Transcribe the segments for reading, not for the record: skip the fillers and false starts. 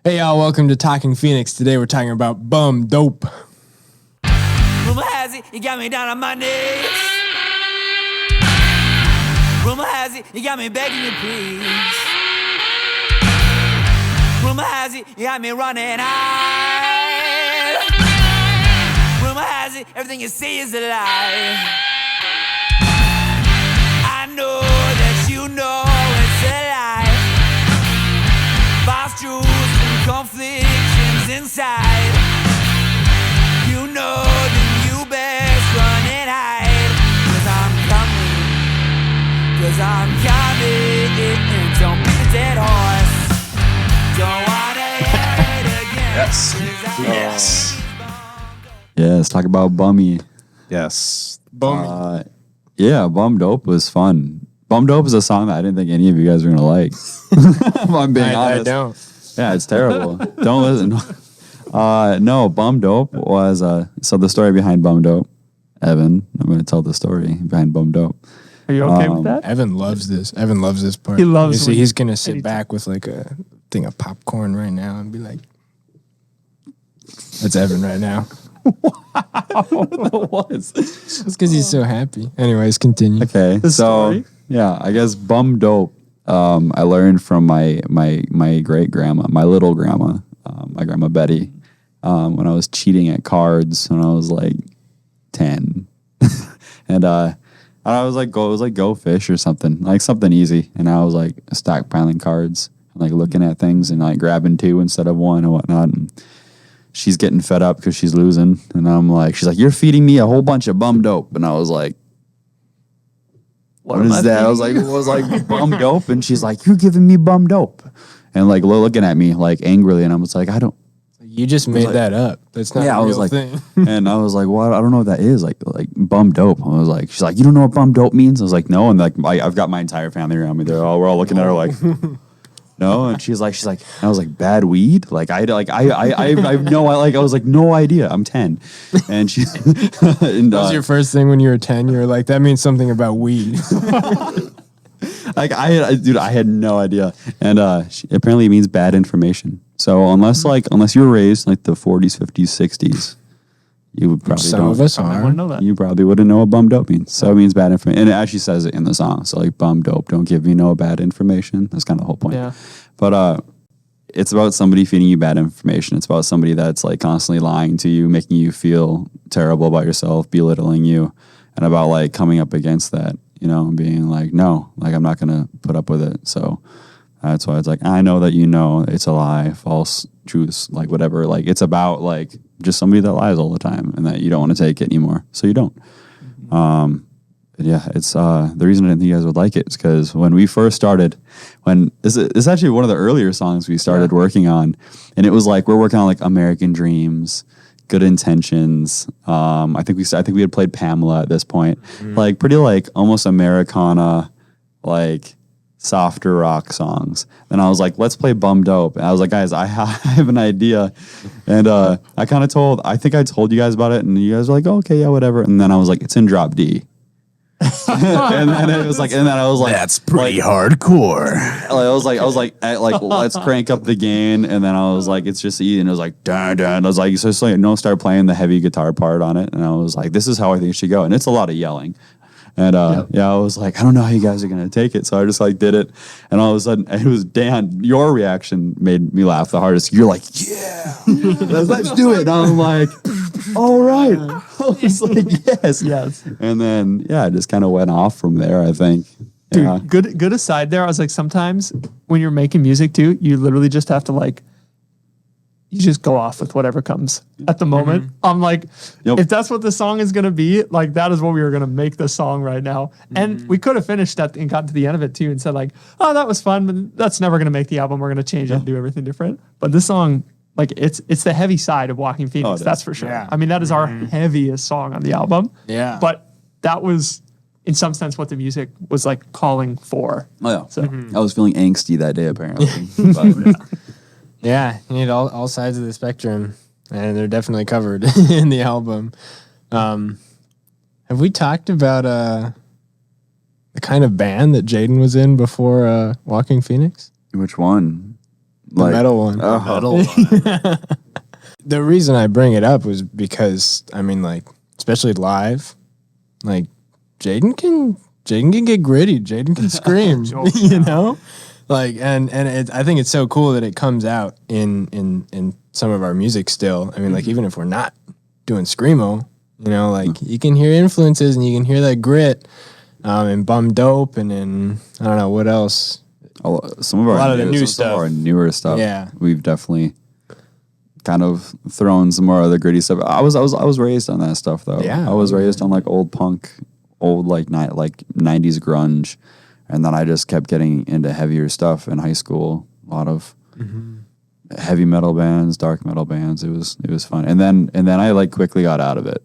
Hey y'all, welcome to Talking Phoenix. Today we're talking about bum dope. Rumor has it, you got me down on my knees. Rumor has it, you got me begging you please. Rumor has it, you got me running high. Rumor has it, everything you say is a lie. I know that you know it's a lie. False truths and conflictions inside. You know that you best run and hide. Cause I'm coming. Don't be a dead horse. Don't wanna hear it again. Yes. Yeah, let's talk about Bummy. Yes. Bummy. Yeah, Bum Dope was fun. Bum Dope is a song that I didn't think any of you guys were going to like. If I'm being honest. I don't. Yeah, it's terrible. Don't listen. No, Bum Dope was, so the story behind Bum Dope, Evan, I'm going to tell the story behind Bum Dope. Are you okay with that? Evan loves this. Evan loves this part. He loves You see, when- he's going to sit anytime. back with like a thing of popcorn right now and be like, that's Evan right now. It was. It's because he's so happy. Anyways, continue. Okay, The so story? yeah, I guess Bum Dope. I learned from my great grandma, my little grandma, my grandma Betty, when I was cheating at cards when I was like 10, and I was like, it was like Go Fish or something, like something easy, and I was like stockpiling cards, like looking at things and like grabbing two instead of one and whatnot. And she's getting fed up because she's losing, and I'm like, she's like, you're feeding me a whole bunch of Bum Dope, and I was like, what am is I that? I was like, Bum Dope, and she's like, you're giving me Bum Dope, and like looking at me like angrily, and I was like, I don't. You just made that up. That's not Yeah, a I real was like, thing. and I was like, well, I don't know what that is. Like Bum Dope. I was like, she's like, you don't know what Bum Dope means? I was like, no, and like I've got my entire family around me. We're all looking at her like. No, and she's like, and I was like, bad weed? Like I was like, no idea. I'm 10, and she. And, That was your first thing when you were 10. You were like, that means something about weed. like I had no idea, and apparently it means bad information. So unless you were raised like the 40s, 50s, 60s, you would probably Some of us I are. wouldn't know that. You probably wouldn't know what Bum Dope means. So it means bad information. And it actually says it in the song. So like Bum Dope, don't give me no bad information. That's kind of the whole point. Yeah. But it's about somebody feeding you bad information. It's about somebody that's like constantly lying to you, making you feel terrible about yourself, belittling you, and about like coming up against that, you know, and being like, no, like I'm not going to put up with it. So that's why it's like, I know that you know it's a lie, false truths, like whatever. Like it's about like just somebody that lies all the time and that you don't want to take it anymore. So you don't. Yeah, it's the reason I didn't think you guys would like it is because when we first started, this is actually one of the earlier songs we started working on, and it was like we're working on like American Dreams, Good Intentions. I think we had played Pamela at this point, like pretty like almost Americana, like softer rock songs. And I was like, let's play Bum Dope. And I was like, guys, I have an idea, and I think I told you guys about it, and you guys were like, oh, okay, yeah, whatever. And then I was like, it's in drop D. and then I was like, That's pretty hardcore. I was like, let's crank up the gain, and then I was like, it's just E, and it was like, dun dun. I was like, so it's like, no, start playing the heavy guitar part on it, and I was like, this is how I think it should go, and it's a lot of yelling, and yeah, I was like, I don't know how you guys are gonna take it, so I just like did it, and all of a sudden, it was Dan. Your reaction made me laugh the hardest. You're like, yeah, let's do it. And I'm like, all right. I was like, yes. And then, yeah, it just kind of went off from there, I think. Dude, Yeah. good aside there. I was like, sometimes when you're making music too, you literally just have to like, you just go off with whatever comes at the moment. I'm like, Yep. if that's what the song is going to be, like that is what we were going to make the song right now. And we could have finished that and gotten to the end of it too and said like, oh, that was fun, but that's never going to make the album. We're going to change it and do everything different. But this song, like it's the heavy side of Walking Phoenix. it is. That's for sure. Yeah. I mean, that is our heaviest song on the album. Yeah. But that was in some sense what the music was like calling for. Oh, yeah. So I was feeling angsty that day, apparently. But, Yeah, you need all sides of the spectrum, and they're definitely covered in the album. Have we talked about the kind of band that Jaden was in before Walking Phoenix? which one? The metal one. Metal. The reason I bring it up was because I mean, like, especially live, like Jaden can get gritty. Jaden can scream. You know, like, and I think it's so cool that it comes out in some of our music still. I mean, like, even if we're not doing screamo, you know, like you can hear influences and you can hear that grit, and Bum Dope, and then I don't know what else. Some of our A lot of the new- new some stuff. of our newer stuff. Yeah. We've definitely kind of thrown some more of the gritty stuff. I was raised on that stuff though. Yeah. I was raised on like old punk, old like 90s grunge, and then I just kept getting into heavier stuff in high school. A lot of heavy metal bands, dark metal bands. It was fun. And then I like quickly got out of it.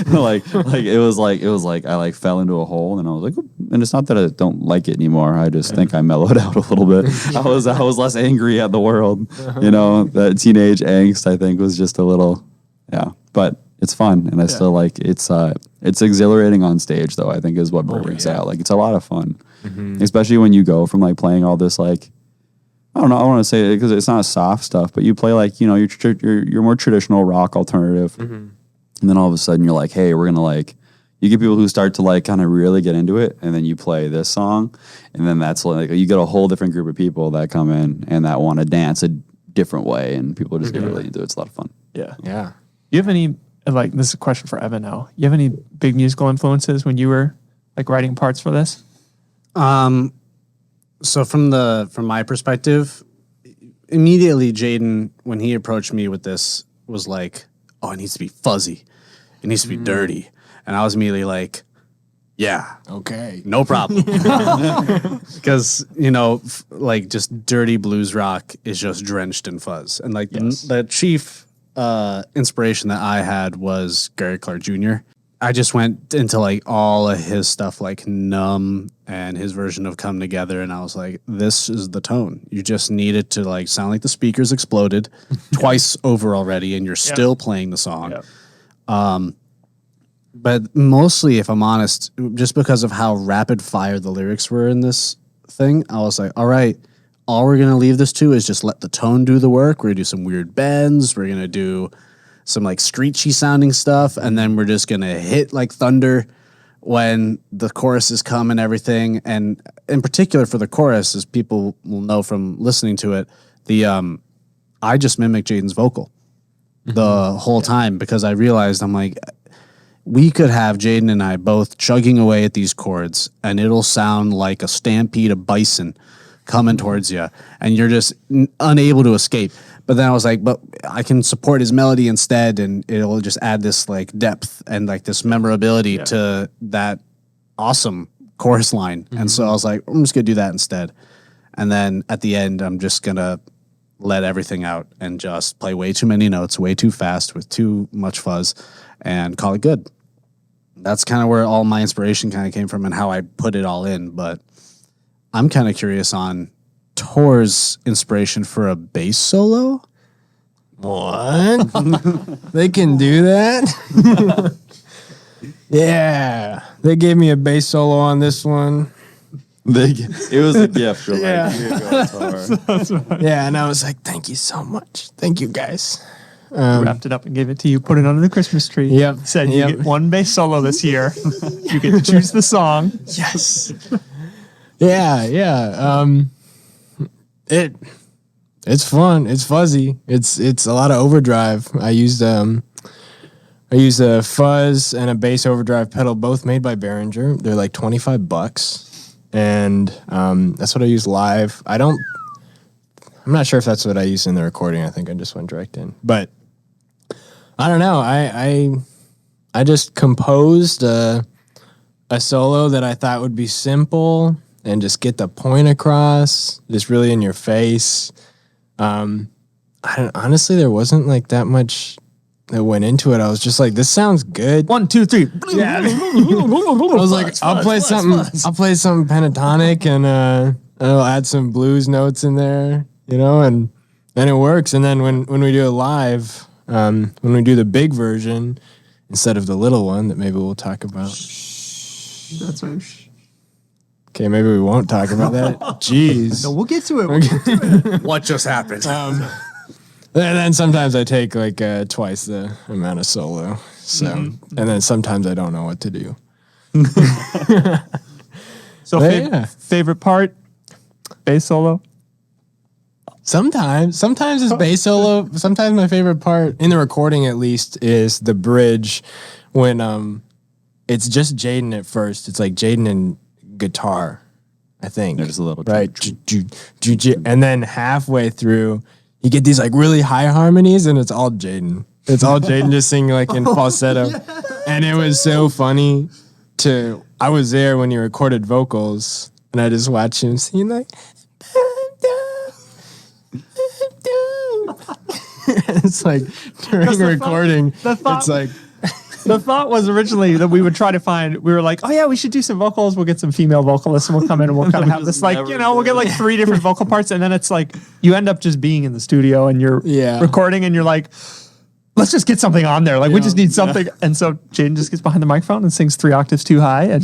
like it was like I like fell into a hole, and I was like, "Oop." And it's not that I don't like it anymore. I just think I mellowed out a little bit. I was less angry at the world. You know, that teenage angst I think was just a little, yeah. But it's fun, and I still like it's exhilarating on stage though. I think is what brings out. Like it's a lot of fun, especially when you go from like playing all this like. I don't know. I want to say it because it's not soft stuff, but you play like, you know, your more traditional rock alternative, and then all of a sudden you're like, hey, we're gonna like, you get people who start to like kind of really get into it, and then you play this song, and then that's like you get a whole different group of people that come in and that want to dance a different way, and people just get really into it. It's a lot of fun. Yeah. Yeah. You have any, like, this is a question for Evan now. You have any big musical influences when you were like writing parts for this? So from my perspective, immediately Jaden, when he approached me with this, was like, "Oh, it needs to be fuzzy, it needs to be dirty," and I was immediately like, "Yeah, Okay. no problem," because you know, like just dirty blues rock is just drenched in fuzz, and like the chief inspiration that I had was Gary Clark Jr. I just went into like all of his stuff, like Numb and his version of Come Together, and I was like, this is the tone. You just need it to like sound like the speakers exploded twice over already, and you're still playing the song. But mostly, if I'm honest, just because of how rapid fire the lyrics were in this thing, I was like, all right, all we're gonna leave this to is just let the tone do the work. We're gonna do some weird bends. We're gonna do some like screechy sounding stuff, and then we're just gonna hit like thunder when the choruses come and everything. And in particular for the chorus, as people will know from listening to it, I just mimic Jaden's vocal the whole time, because I realized I'm like, we could have Jaden and I both chugging away at these chords, and it'll sound like a stampede of bison coming towards you, and you're just unable to escape. But then I was like, but I can support his melody instead, and it'll just add this like depth and like this memorability to that awesome chorus line. And so I was like, I'm just gonna do that instead. And then at the end, I'm just gonna let everything out and just play way too many notes, way too fast with too much fuzz, and call it good. That's kind of where all my inspiration kind of came from and how I put it all in. But I'm kind of curious on Tor's inspiration for a bass solo. What? They can do that? Yeah. They gave me a bass solo on this one. It was a gift. You're like, here you go, Tor. Yeah, and I was like, thank you so much. Thank you, guys. Wrapped it up and gave it to you, put it under the Christmas tree. Yep. Said you Yep. get one bass solo this year. You get to choose the song. Yes. Yeah. It's fun. It's fuzzy. It's a lot of overdrive. I used a fuzz and a bass overdrive pedal, both made by Behringer. They're like $25, and that's what I use live. I'm not sure if that's what I used in the recording. I think I just went direct in, but I don't know. I just composed a solo that I thought would be simple and just get the point across, just really in your face. Honestly, there wasn't like that much that went into it. I was just like, this sounds good. 1, 2, 3. Yeah. I was like, I'll play something pentatonic, and I'll add some blues notes in there, you know, and it works. And then when we do it live, when we do the big version instead of the little one that maybe we'll talk about. That's right. Okay, maybe we won't talk about that. Jeez. No, we'll get to it. What just happened? And then sometimes I take like twice the amount of solo. So, and then sometimes I don't know what to do. So favorite part, bass solo. Sometimes it's bass solo. Sometimes my favorite part in the recording, at least, is the bridge when it's just Jaden at first. It's like Jaden and guitar, I think. There's a little right, and then halfway through, you get these like really high harmonies, and it's all Jaden. It's all Jaden just singing like in falsetto, and it was so funny. I was there when he recorded vocals, and I just watched him sing like. It's like during recording, it's like the thought was originally that we would try to find. We were like, oh yeah, we should do some vocals. We'll get some female vocalists, and we'll come in and we'll kind of have this like we'll get like 3 different vocal parts, and then it's like you end up just being in the studio and you're recording, and you're like, let's just get something on there. Like we just need something, and so Jaden just gets behind the microphone and sings 3 octaves too high, and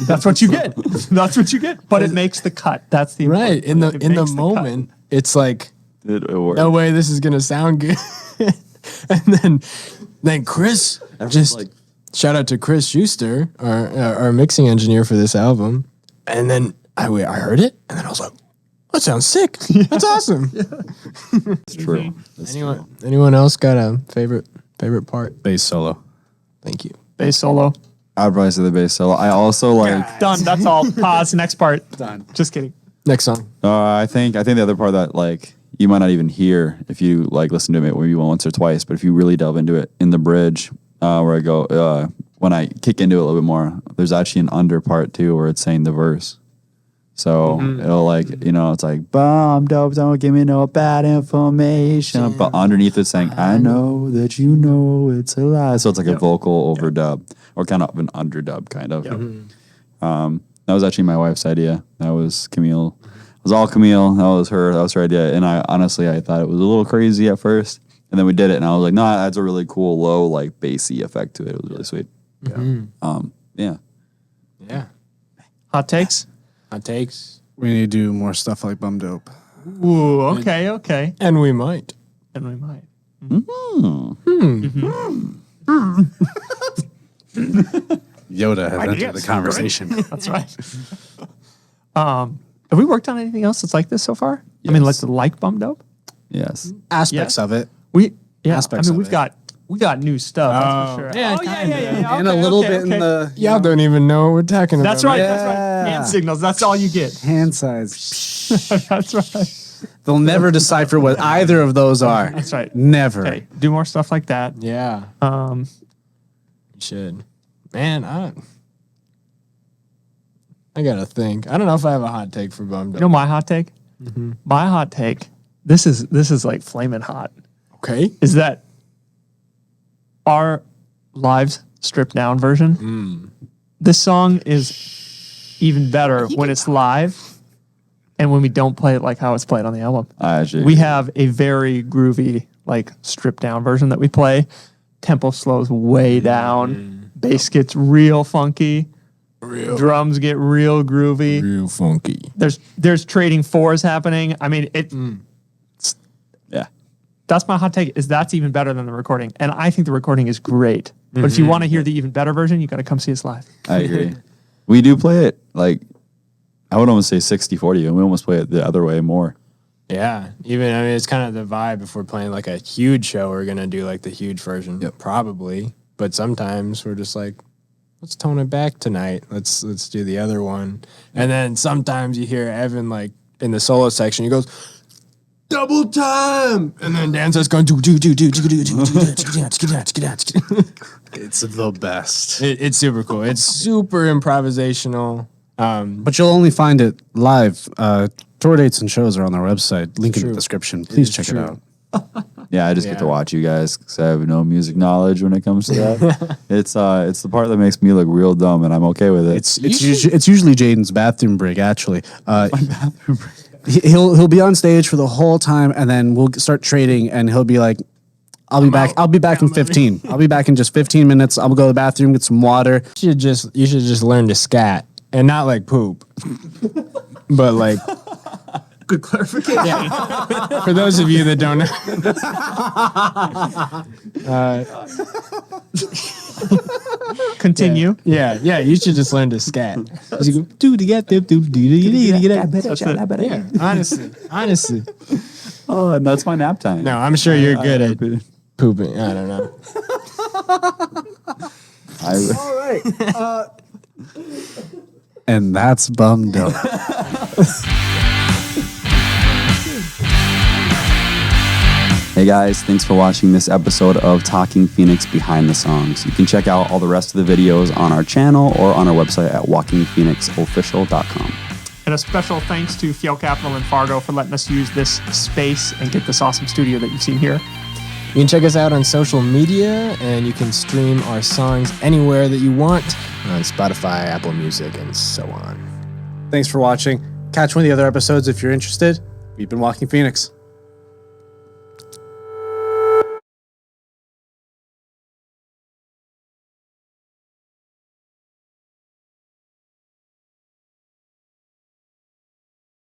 that's what you get. That's what you get. But it makes the cut. That's the right in the moment. It's like. It worked. No way, this is gonna sound good. And then Chris, just like shout out to Chris Schuster, our mixing engineer for this album. And then I heard it, and then I was like, that sounds sick. That's awesome. It's true. Anyone else got a favorite part? Bass solo. Thank you. Bass solo. I'd probably say the bass solo. I also like Done. That's all. Pause. Next part. Done. Just kidding. Next song. I think the other part that like you might not even hear if you like listen to it maybe once or twice, but if you really delve into it in the bridge, where I go when I kick into it a little bit more, there's actually an under part too where it's saying the verse. So it'll like it's like bomb dope, don't give me no bad information, but underneath it's saying I know that you know it's a lie. So it's like a vocal overdub or kind of an underdub kind of. That was actually my wife's idea. That was Camille. It was all Camille. That was her idea. And I thought it was a little crazy at first. And then we did it, and I was like, no, that's a really cool, low, like, bassy effect to it. It was really sweet. Yeah. Yeah. Hot takes? Hot takes. We need to do more stuff like Bum Dope. Ooh, okay. And we might. And we might. Yoda has entered the conversation. That's right. Have we worked on anything else that's like this so far? I mean, like Bum Dope? Yes. Aspects of it. Aspects I mean, we got new stuff. That's for sure. Yeah, And a little bit in the... Y'all don't even know what we're talking about. That's right. Yeah. That's right. Hand signals. That's all you get. hand size. That's right. They'll never decipher what either of those are. That's right. Never. Okay, do more stuff like that. Yeah. You should. Man, I gotta think. I don't know if I have a hot take for Bum Dope. You know my hot take? My hot take, this is like flaming hot, Okay. is that our live stripped down version, this song is even better when it's live and when we don't play it like how it's played on the album. We have a very groovy, like stripped down version that we play. Tempo slows way down. Bass gets real funky. Drums get real groovy. Real funky. There's trading fours happening. I mean, Yeah. that's my hot take, is that's even better than the recording. And I think the recording is great. But if you want to hear the even better version, you got to come see us live. I agree. We do play it like, I would almost say 60-40, and we almost play it the other way more. Yeah. Even, I mean, it's kind of the vibe. If we're playing like a huge show, we're going to do like the huge version. Yep. Probably. But sometimes we're just like, let's tone it back tonight. Let's do the other one. And then sometimes you hear Evan like in the solo section, he goes, double time. And then Dan starts going, do. It's the best. It's super cool. It's super improvisational. But you'll only find it live. Tour dates and shows are on our website. Link in the description. Please check it out. Yeah, I just get to watch you guys because I have no music knowledge when it comes to that. It's the part that makes me look real dumb, and I'm okay with it. It's usually Jaden's bathroom break. Actually, he'll be on stage for the whole time, and then we'll start trading, and he'll be like, "I'll be back. I'll be back in 15. I'll be back in just 15 minutes. I'll go to the bathroom, get some water." You should just learn to scat. and not like poop, but like. Good clarification. Yeah. For those of you that don't know. Continue. Yeah, you should just learn to scat. Yeah, honestly. Oh, and that's my nap time. No, I'm sure you're good at pooping. I don't know. All right. And that's bummed up. Hey guys, thanks for watching this episode of Talking Phoenix Behind the Songs. You can check out all the rest of the videos on our channel or on our website at walkingphoenixofficial.com. And a special thanks to Fjell Capital in Fargo for letting us use this space and get this awesome studio that you've seen here. You can check us out on social media, and you can stream our songs anywhere that you want on Spotify, Apple Music, and so on. Thanks for watching. Catch one of the other episodes if you're interested. We've been Walking Phoenix.